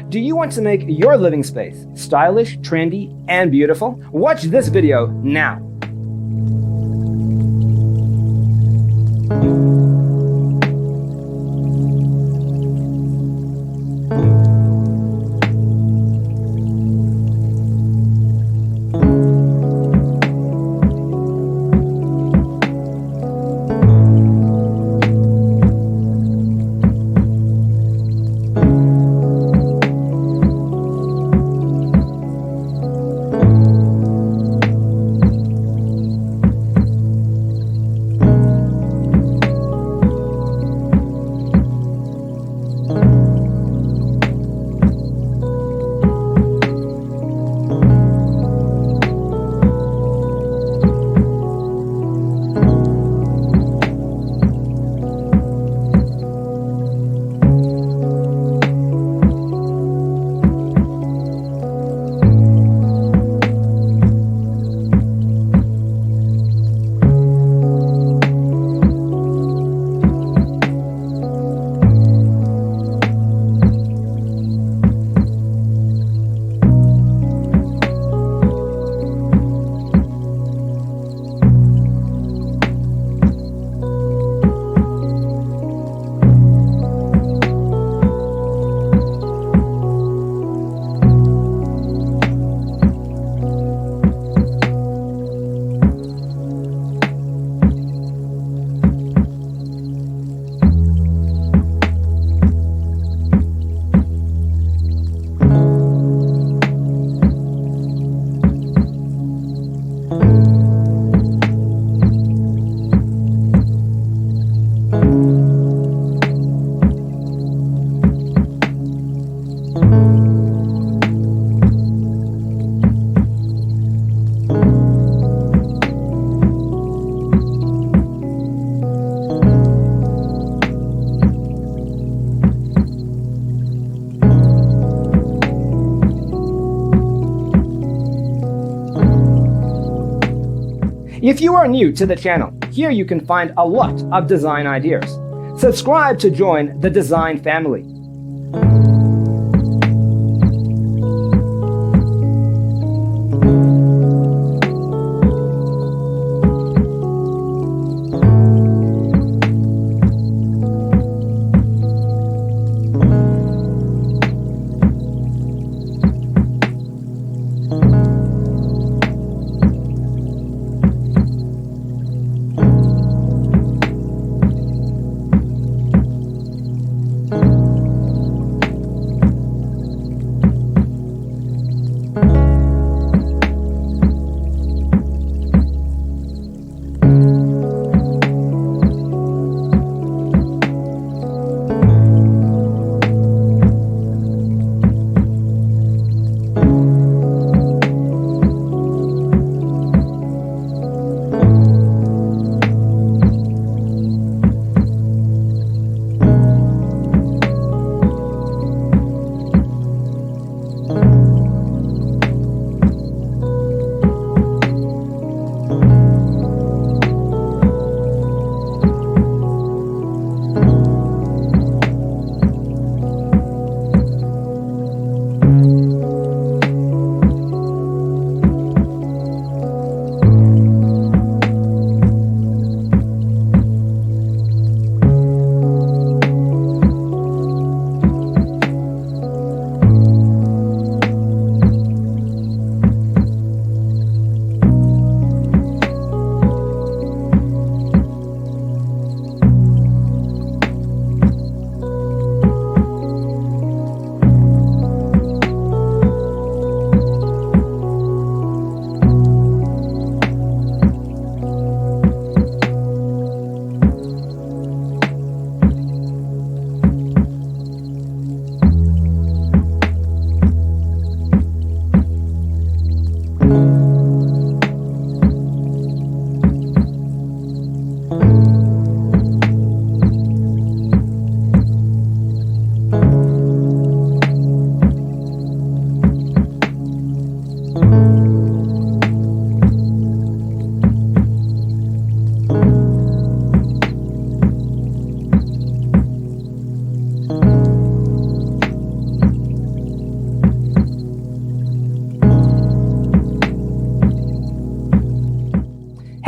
Do you want to make your living space stylish, trendy, and beautiful? Watch this video now. If you are new to the channel, here you can find a lot of design ideas. Subscribe to join the design family.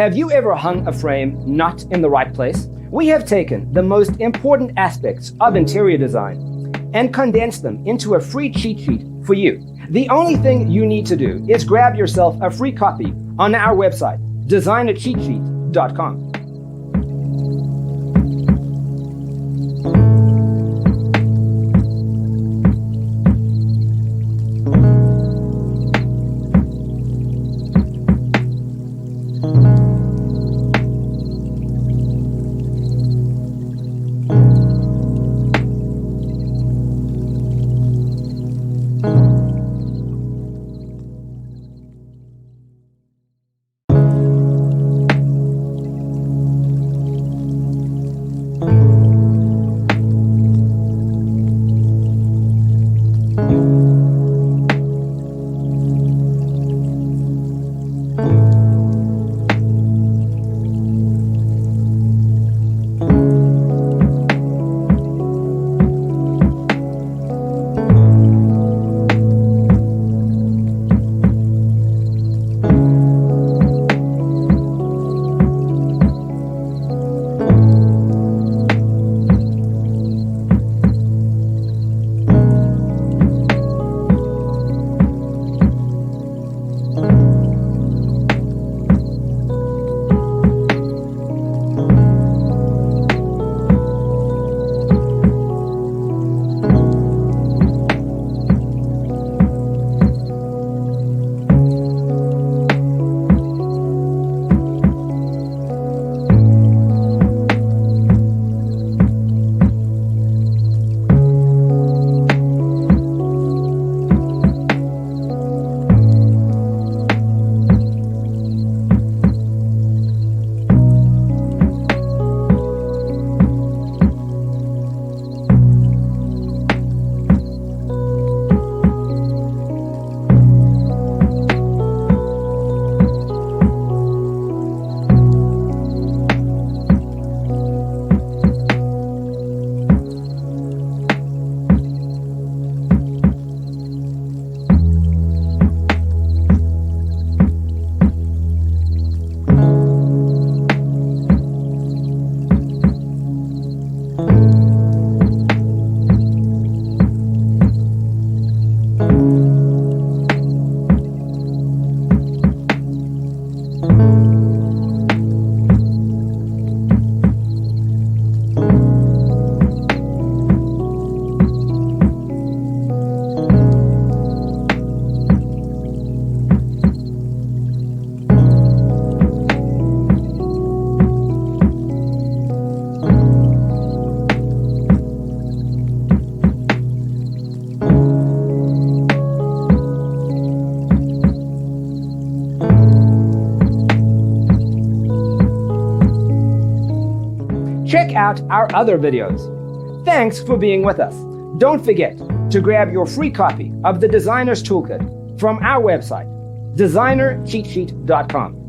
Have you ever hung a frame not in the right place? We have taken the most important aspects of interior design and condensed them into a free cheat sheet for you. The only thing you need to do is grab yourself a free copy on our website, designercheatsheet.com. Check out our other videos. Thanks for being with us. Don't forget to grab your free copy of the Designer's Toolkit from our website, designercheatsheet.com.